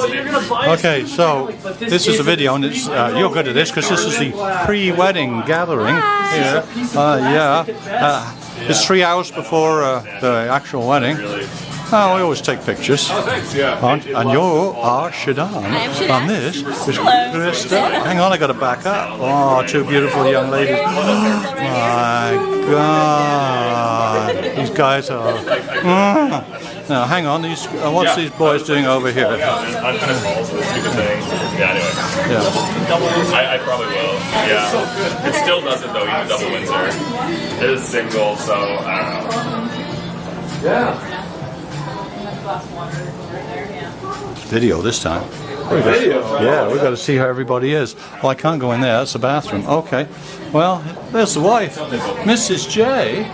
Okay, so this is a video, and it's you're good at this because this is the pre-wedding gathering here. It's 3 hours before the actual wedding. Oh, we always take pictures. Oh, thanks. Yeah. And you are Shadan. And this is Krista. Hang on, I got to back up. Oh, two beautiful young ladies. My God, these guys are. Now, hang on. These what's these boys doing over here? I'm kind of balls with this stupid thing. Yeah. Anyway. Yeah. I probably will. Yeah. It still doesn't though. Even double Windsor. It is single, so I don't know. Yeah. Video this time. Yeah, we've got to see how everybody is. Well, I can't go in there. That's the bathroom. Okay. Well, there's the wife, Mrs. J.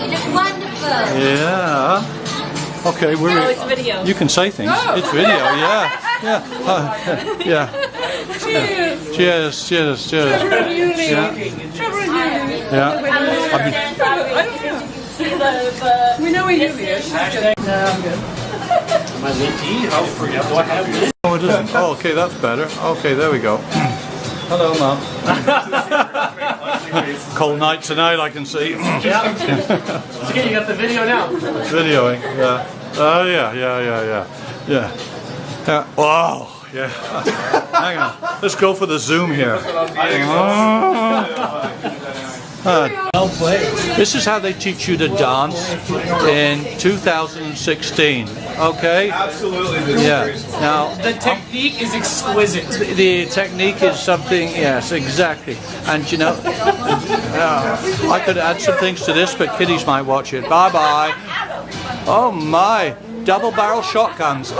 You look wonderful. Yeah. Okay, we're. No, it's video. You can say things. Oh. It's video. Yeah. Yeah. Cheers. Cheers. Cheers. Cheers. Yeah. We know where Yuli is. My tea, how forget what I have. Oh, it isn't. Oh, okay, that's better. Okay, there we go. Hello, Mum. Cold night tonight, I can see. Yeah. It's okay, you got the video now. Videoing, yeah. Oh, yeah. Wow, yeah. Hang on. Let's go for the zoom here. This is how they teach you to dance in 2016. Okay? Absolutely. Yeah. Now The technique is exquisite. the technique is something. Yes, exactly. And you know, I could add some things to this, but kiddies might watch it. Bye bye. Oh my! Double barrel shotguns.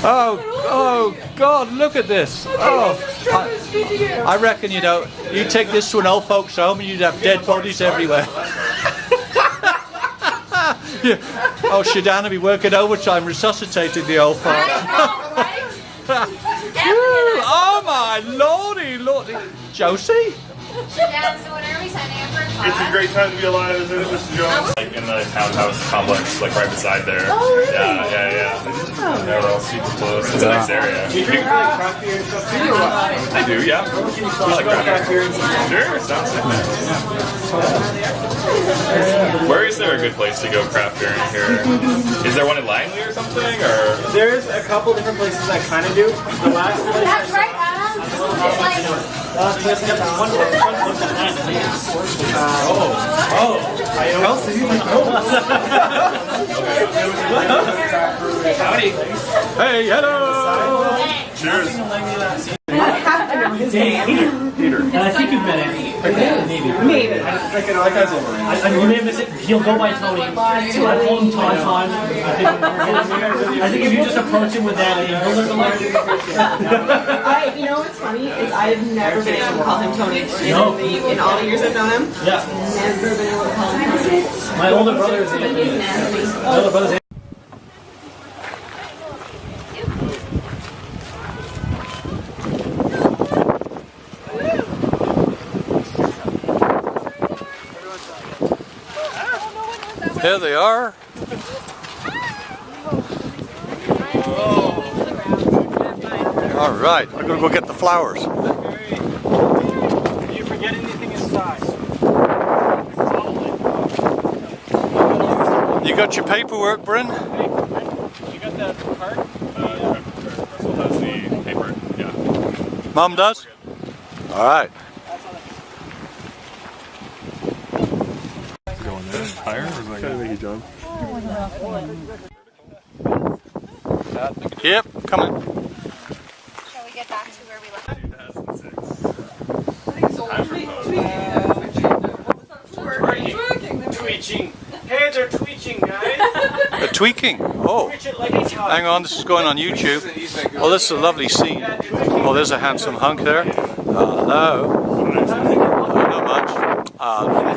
Oh God! Look at this. Oh, I reckon you take this to an old folks' home and you'd have dead bodies everywhere. Yeah. Oh, Shadan will be working overtime resuscitating the old folk. Oh my lordy. Josie? Dad, so when are we signing up for a class? It's a great time to be alive, isn't it, Mr. Jones? Like in the townhouse complex, like right beside there. Oh, really? Yeah. They're all super close. It's a nice area. Do you drink like craft beer and stuff too, or what? I do, yeah. I like craft beer. Sure, sounds good. Where is there a good place to go craft beer in here? Is there one in Langley or something, or? There's a couple different places that kind of do. The last place. That's right, Adam. It's like, Last place I got one. Howdy. Hey, hello. Cheers. I have to know his name. Peter. And I think you've met Andy. Maybe. That guy's over. You may have missed it. He'll go by Tony. I call him Ton. I think if you just approach him with that, he'll learn to like it. You know what's funny is I've never been able to call him Tony in all the years I've known him. Yeah. Never been able to call him Tony. My older brother is Anthony. My older brother's Anthony. There they are. All right, we're gonna go get the flowers. Did you forget anything inside? You got your paperwork, Bryn? You got that card? Russell has the paper, yeah. Mom does? All right. Going there? Higher? Or is that going to make you jump? Yep, coming. shall we get back to where we left? 2006. Tweaking. Hey, they're tweaking, guys. They're tweaking. Oh, Twitch it like it's hot. hang on, this is going on YouTube. Oh, this is a lovely scene. Oh, there's a handsome hunk there. Hello. Not much.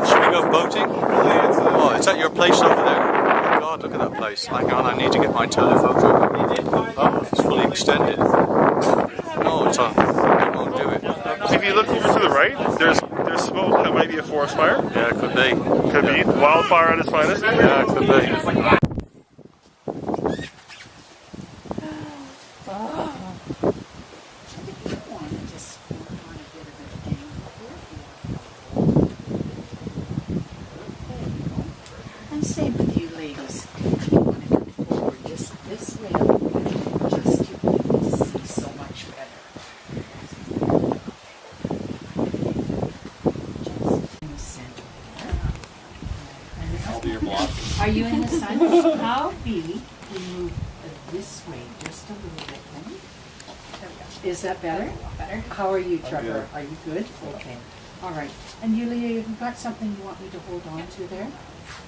Should we go boating? Oh, it's at your place over there. Oh God, look at that place. Hang on, I need to get my telephoto. Oh, it's fully extended. No, it's on. It won't do it. If you look over to the right, there's smoke. That might be a forest fire. Yeah, it could be. Could be. Wildfire at its finest. Yeah, it could be. Are you in the sun? How be we move this way just a little bit then? Is that better? Better. How are you, Trevor? good. Are you good? Okay. All right. And Yulia, have you got something you want me to hold on to there?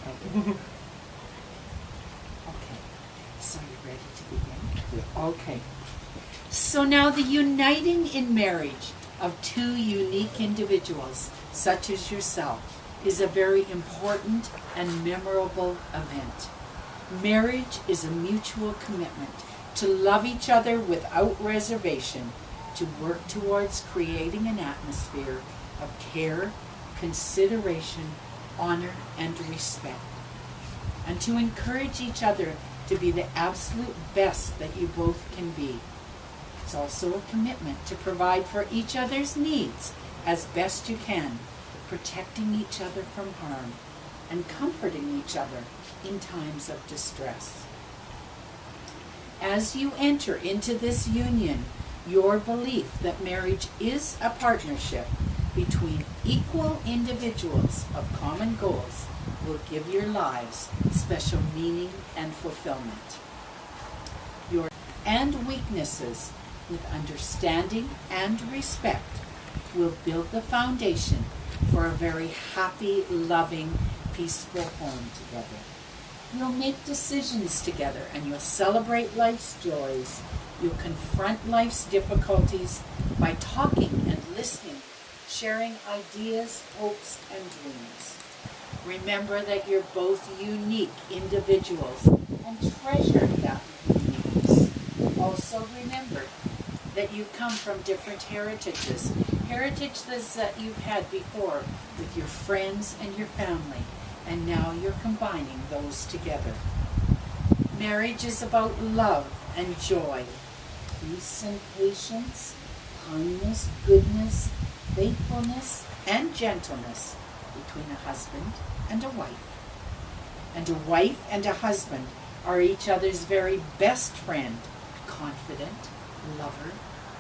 Okay. Okay. So you ready to begin? Yeah. Okay. So now the uniting in marriage of two unique individuals, such as yourself, is a very important and memorable event. Marriage is a mutual commitment to love each other without reservation, to work towards creating an atmosphere of care, consideration, honor, and respect, and to encourage each other to be the absolute best that you both can be. It's also a commitment to provide for each other's needs as best you can, protecting each other from harm and comforting each other in times of distress. As you enter into this union, your belief that marriage is a partnership between equal individuals of common goals will give your lives special meaning and fulfillment. Your and weaknesses with understanding and respect will build the foundation for a very happy, loving, peaceful home together. You'll make decisions together and you'll celebrate life's joys. You'll confront life's difficulties by talking and listening, sharing ideas, hopes, and dreams. Remember that you're both unique individuals and treasure that uniqueness. Also remember that you come from different heritages that you've had before with your friends and your family, and now you're combining those together. Marriage is about love and joy, peace and patience, kindness, goodness, faithfulness, and gentleness between a husband and a wife. And a wife and a husband are each other's very best friend, confidant, lover,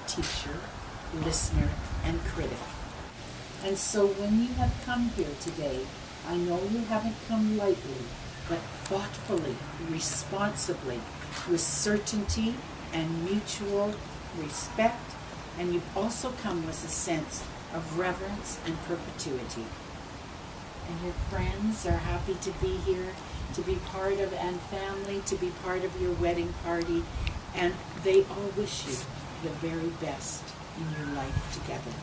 teacher, listener, and critic. And so when you have come here today, I know you haven't come lightly, but thoughtfully, responsibly, with certainty and mutual respect, and you've also come with a sense of reverence and perpetuity. And your friends are happy to be here, to be part of, and family, to be part of your wedding party, and they all wish you the very best in your life together.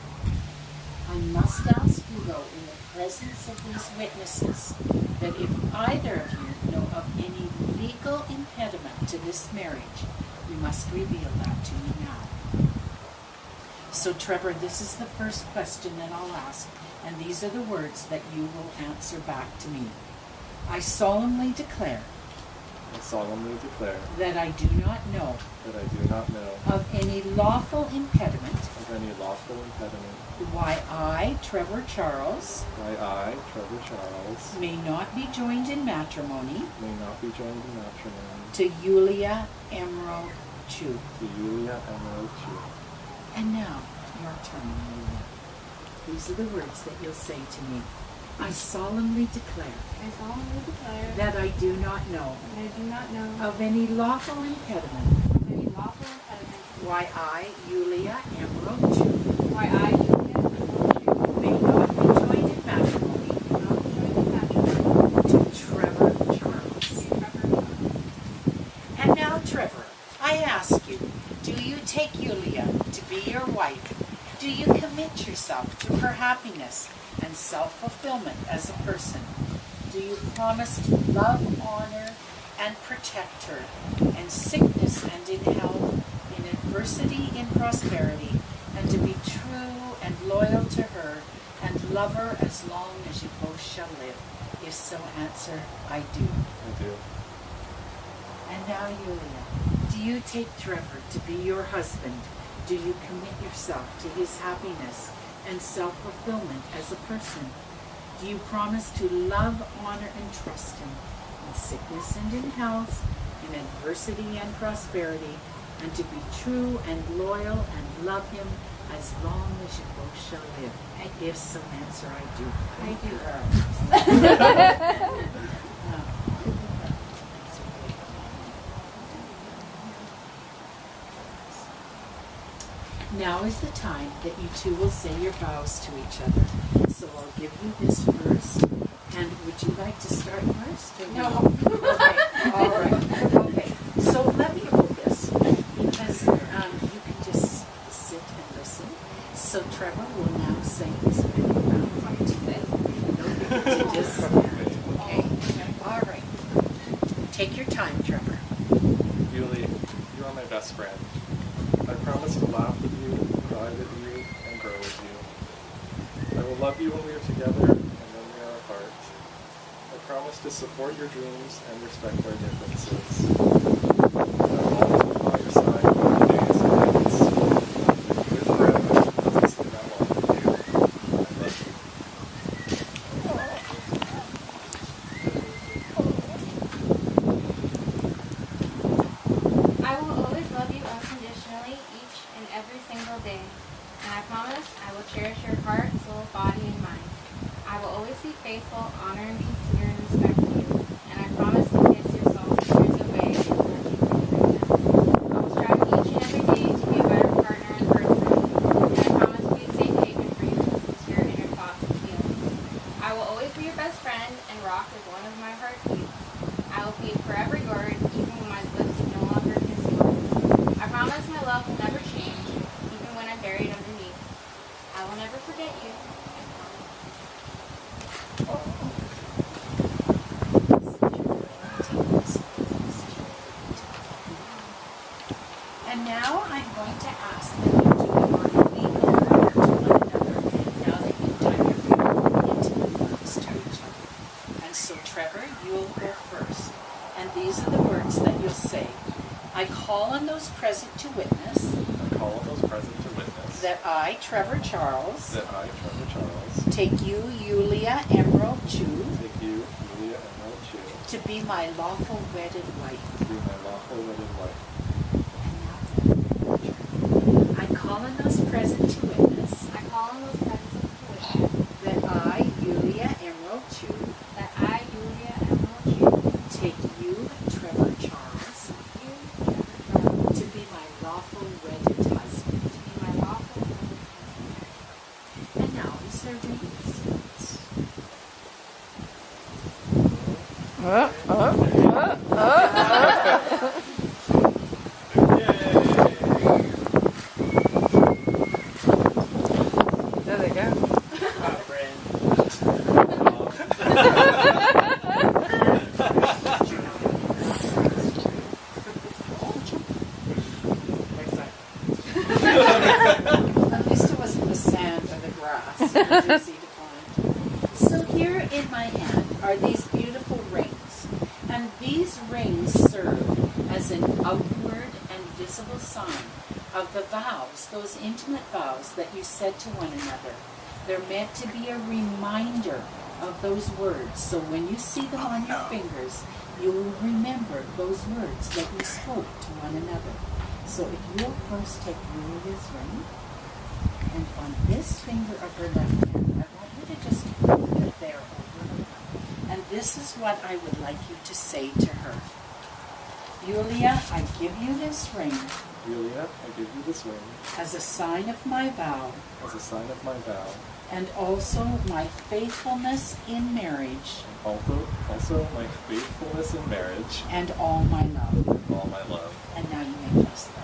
I must ask you, though, in the presence of these witnesses, that if either of you know of any legal impediment to this marriage, you must reveal that to me now. So, Trevor, this is the first question that I'll ask, and these are the words that you will answer back to me. I solemnly declare that I do not know of any lawful impediment why I, Trevor Charles, may not be joined in matrimony to Yulia Emerald Chu. And now, your turn, Yulia. These are the words that you'll say to me. I solemnly declare that I do not know of any lawful impediment why I, Yulia Emerald Chu, may not be joined in matrimony to Trevor Charles. And now, Trevor, I ask you, do you take Yulia to be your wife? Do you commit yourself to her happiness and self-fulfillment as a person? Do you promise to love, honor, and protect her in sickness and in health, in adversity, in prosperity, and to be true and loyal to her and love her as long as you both shall live? If so, answer, I do. I do. And now, Yulia, do you take Trevor to be your husband? Do you commit yourself to his happiness and self-fulfillment as a person? Do you promise to love, honor, and trust him in sickness and in health, in adversity and prosperity, and to be true and loyal and love him as long as you both shall live? If so, answer, I do. I do. Now, Now is the time that you two will say your vows to each other. So I'll give you this first. And would you like to start first? Or No. Okay. All right. Okay. So let me hold this because you can just sit and listen. So Trevor will now say his wedding vow. No, you get to just stand. Okay. All right. Take your time, Trevor. Yuli, you are my best friend. I promise to laugh with you, cry with you, and grow with you. I will love you when we are together and when we are apart. I promise to support your dreams and respect our differences. I will always be by your side in the days and nights. Live forever, as I now on with you. I love you. I will always love you unconditionally each and every single day. And I promise I will cherish your heart, soul, body, and mind. I will always be faithful, honor, and consider and respect you. And I promise to kiss your soul years away and let you breathe again. I will strive each and every day to be a better partner and person. And I promise to be a safe haven for you to listen to your inner thoughts and feelings. I will always be your best friend and rock as one of my heartbeats. I will be forever yours, even when my lips no longer kiss yours. I promise my love will never change, even when I'm buried underneath. I will never forget you. I promise. And now I'm going to ask that you do a legal prayer to one another now that you've done your very intimate words to each other. And so, Trevor, you'll go first. And these are the words that you'll say. I call on those present to witness I call on those present to witness that I, Trevor Charles, that I, Trevor Charles, take you, Yulia Emerald Chu, take you, Yulia Emerald Chu, to be my lawful wedded wife. to be my lawful wedded wife. I call on those present to witness I call on those present to witness that I, Yulia Emerald Chu, that I, Yulia Emerald Chu, take you, Trevor Charles, you, Trevor Charles, to be my lawful wedded husband. to be my lawful wedded husband. And now is there readings. There they go. At least it wasn't the sand or the grass. It was easy to find. So here in my hand are these beautiful rings. And these rings serve as an outward and visible sign of the vows, those intimate vows that you said to one another. They're meant to be a reminder of those words. So when you see them on your fingers, you will remember those words that you spoke to one another. So if you'll first take Yulia's ring, and on this finger of her left hand, I want you to just hold it there over her mouth. And this is what I would like you to say to her. Yulia, I give you this ring Yulia, I give you this ring as a sign of my vow, as a sign of my vow, and also my faithfulness in marriage, also my faithfulness in marriage, and all my love. and all my love. And now you may bless them.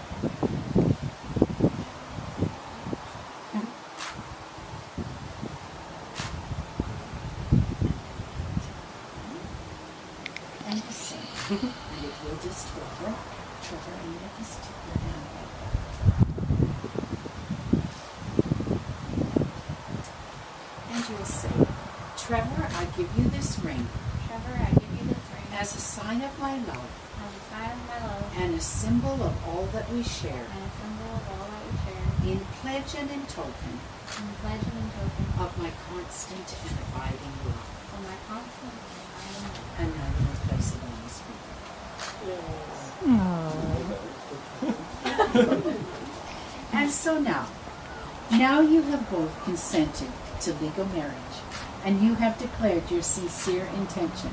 And the same. And if you'll just hold it, Trevor, and you'll just tip your hand like that. And you'll say, Trevor, I give you this ring Trevor, I give you this ring as a sign of my love as a sign of my love and a symbol of all that we share, and a symbol of all that we share, in pledge and in token in pledge and in token of my constant and abiding love. of my constant and abiding love. And now you will place it on the speaker. And so now you have both consented to legal marriage, and you have declared your sincere intention.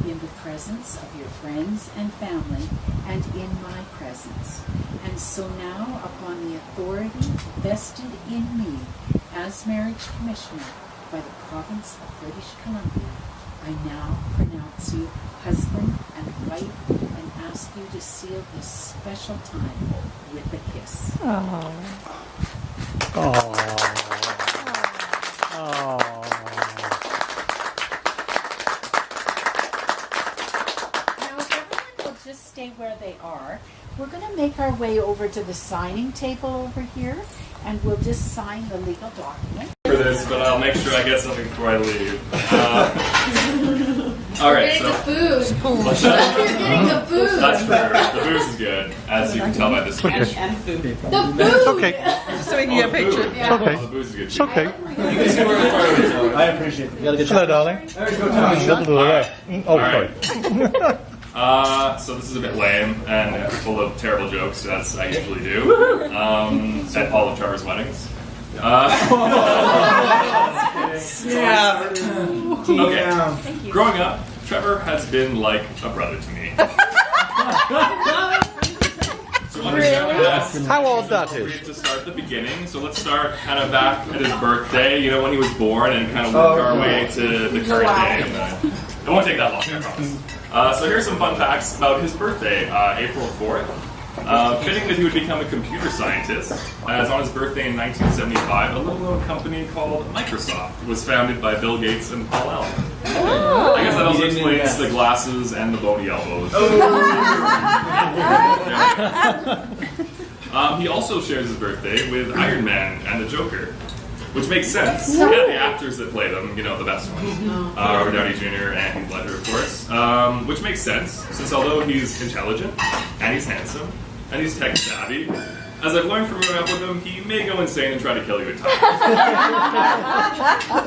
in the presence of your friends and family and in my presence. And so now, upon the authority vested in me as Marriage Commissioner by the Province of British Columbia, I now pronounce you husband and wife and ask you to seal this special time with a kiss. Oh. Now, if everyone will just stay where they are, we're going to make our way over to the signing table over here, and we'll just sign the legal document. For this, but I'll make sure I get something before I leave. All right, so food. what's that? You're getting the food. That's true. The booze is good, as you can tell by this speech. And food. The food. Okay. So we can get a picture. It's okay. The booze is good. It's okay. I appreciate it. You gotta get Hello, darling. Oh, sorry. So this is a bit lame and full of terrible jokes, as I usually do at all of Trevor's weddings. Okay. Growing up, Trevor has been like a brother to me. So understanding that, How old that is? appropriate to start at the beginning. So let's start kind of back at his birthday, you know, when he was born, and kind of work our way to the current day. And, it won't take that long, I promise. So here's some fun facts about his birthday, April 4th. Fitting that he would become a computer scientist, as on his birthday in 1975, a little-known company called Microsoft was founded by Bill Gates and Paul Allen. I guess that also explains the glasses and the bony elbows. He also shares his birthday with Iron Man and the Joker, which makes sense. Yeah, the actors that play them, you know, the best ones. Robert Downey Jr. and Heath Ledger, of course. Which makes sense, since although he's intelligent, and he's handsome, and he's tech savvy, as I've learned from growing up with him, he may go insane and try to kill you at times.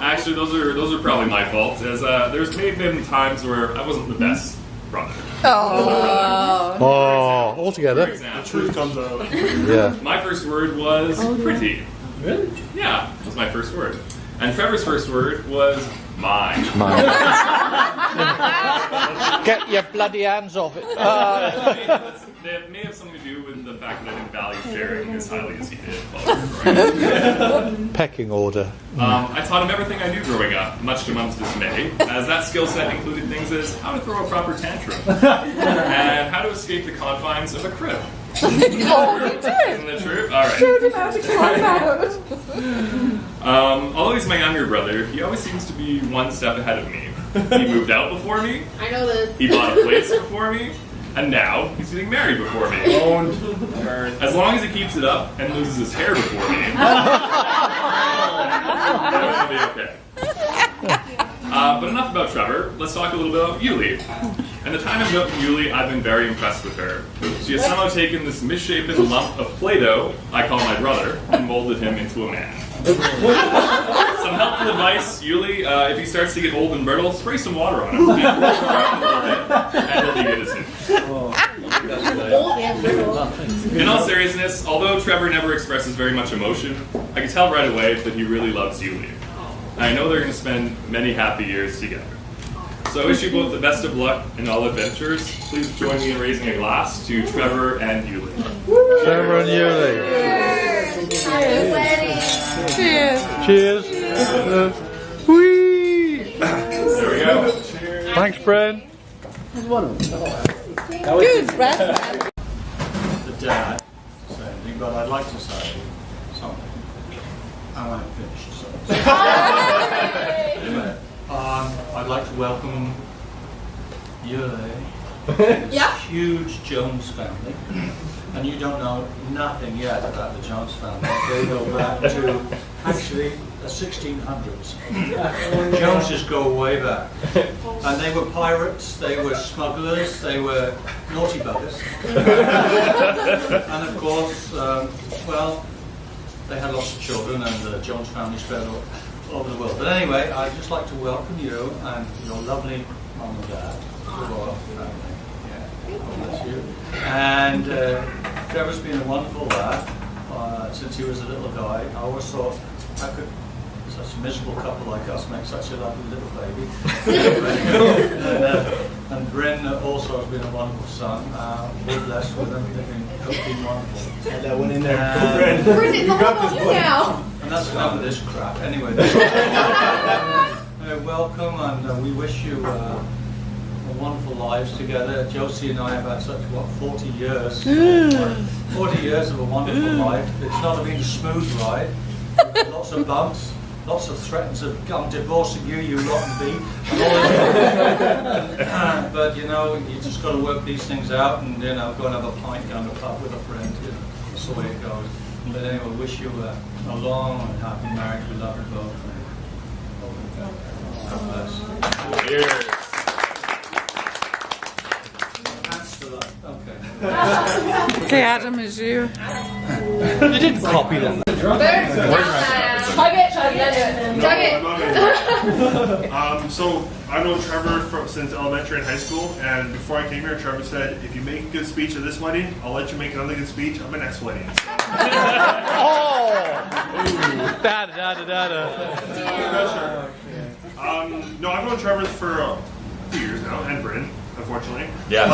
Actually, those are probably my fault, as there's may have been times where I wasn't the best brother. Oh, all For together. example, Truth comes out. Yeah. my first word was pretty. Really? Yeah, that was my first word. And Trevor's first word was mine. Get your bloody hands off it. That may have something to do with the fact that I didn't value sharing as highly as he did. Pecking order. I taught him everything I knew growing up, much to Mom's dismay, as that skill set included things as how to throw a proper tantrum and how to escape the confines of a crib. Isn't that true? All right. Although he's my younger brother, he always seems to be one step ahead of me. He moved out before me. I know this. He bought a place before me. And now he's getting married before me. As long as he keeps it up and loses his hair before me, it'll be okay. But enough about Trevor. Let's talk a little bit about Yuli. And the time I've known Yuli, I've been very impressed with her. She has somehow taken this misshapen lump of Play-Doh, I call my brother, and molded him into a man. Some helpful advice, Yuli, if he starts to get old and brittle, spray some water on him. And he'll be good as him. In all seriousness, although Trevor never expresses very much emotion, I can tell right away that he really loves Yuli. I know they're going to spend many happy years together. So I wish you both the best of luck in all adventures. Please join me in raising a glass to Trevor and Yuli. Trevor and Yuli. Cheers. Cheers. Whee! There we go. Thanks, Bren. Good, Brad. The dad to say anything, but I'd like to say something. I want it finished. So. I'd like to welcome Yuli, this huge Jones family. And you don't know nothing yet about the Jones family. They go back to actually the 1600s. Joneses go way back. And they were pirates, they were smugglers, they were naughty buggers. And of course, well, they had lots of children and the Jones family spread all over the world. But anyway, I'd just like to welcome you and your lovely mum and dad to the royal family. God bless you. And Trevor's been a wonderful lad since he was a little guy. I always thought I could such a miserable couple like us make such a lovely little baby. and Bryn also has been a wonderful son. We're blessed with him. They've been wonderful. And that one in there. Bryn, it's all about you now. And that's enough of this crap. Anyway, welcome, and we wish you wonderful lives together. Josie and I have had such, 40 years? 40 years of a wonderful life. It's not been a smooth ride. Lots of bumps, lots of threats of I'm divorcing you, you rotten bee. But you know, you just got to work these things out, and you know, go and have a pint down the pub with a friend. You know, that's the way it goes. But anyway, wish you a long and happy marriage. We love you both. God bless. Cheers. Okay. Okay, Adam, is you. You didn't copy them. Chug it. So I've known Trevor since elementary and high school, and before I came here, Trevor said, if you make a good speech at this wedding, I'll let you make another good speech at my next wedding. No, I've known Trevor for a few years now, and Bryn, unfortunately. Yeah.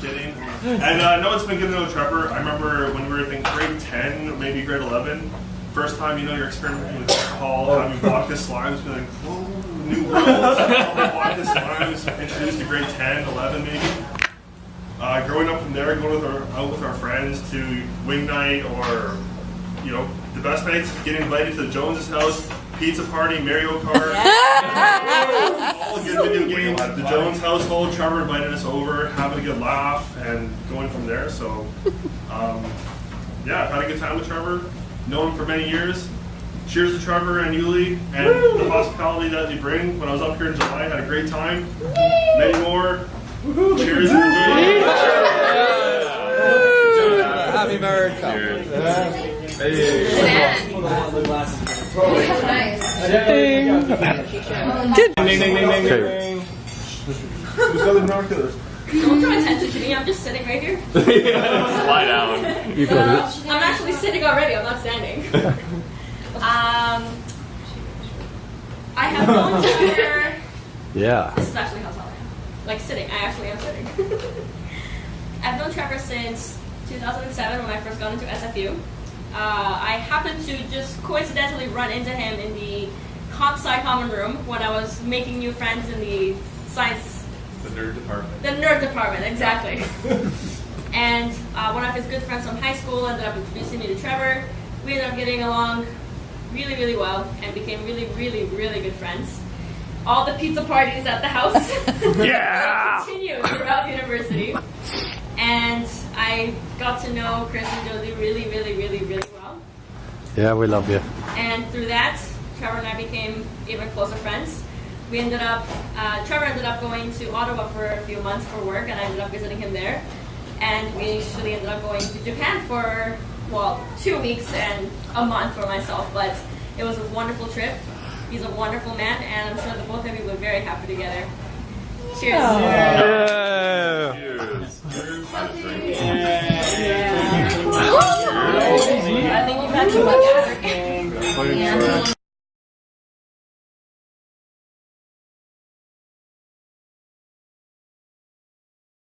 Kidding. And no, it's been good to know Trevor. I remember when we were in grade 10, maybe grade 11, first time, you know, you're experimenting with alcohol, having vodka slimes, being like, oh, new rules, vodka slimes, introduced to grade 10, 11 maybe. Growing up from there, going out with our friends to wing night, or, you know, the best nights, getting invited to the Joneses' house, pizza party, Mario Kart, all good video games. The Jones household, Trevor invited us over, having a good laugh, and going from there. So, yeah, I've had a good time with Trevor. Known him for many years. Cheers to Trevor and Yuli and the hospitality that they bring. When I was up here in July, I had a great time. Many more. Cheers and enjoy. Happy marriage. Cheers. Who's got the binoculars? Don't draw attention to me. I'm just sitting right here. Lie down. You got it. I'm actually sitting already. I'm not standing. I have known Trevor. Yeah. This is actually how tall I am. Like sitting. I actually am sitting. I've known Trevor since 2007 when I first got into SFU. I happened to just coincidentally run into him in the comp sci common room when I was making new friends in the science. The nerd department. The nerd department, exactly. And one of his good friends from high school ended up introducing me to Trevor. We ended up getting along really, really well and became really, really, really good friends. All the pizza parties at the house continued throughout university. And I got to know Chris and Josie really, really, really, really well. Yeah, we love you. And through that, Trevor and I became even closer friends. We ended up, Trevor ended up going to Ottawa for a few months for work, and I ended up visiting him there. And we actually ended up going to Japan for, 2 weeks and a month for myself. But it was a wonderful trip. He's a wonderful man, and I'm sure the both of you were very happy together. Cheers. Yeah. Cheers. I think you've had too much.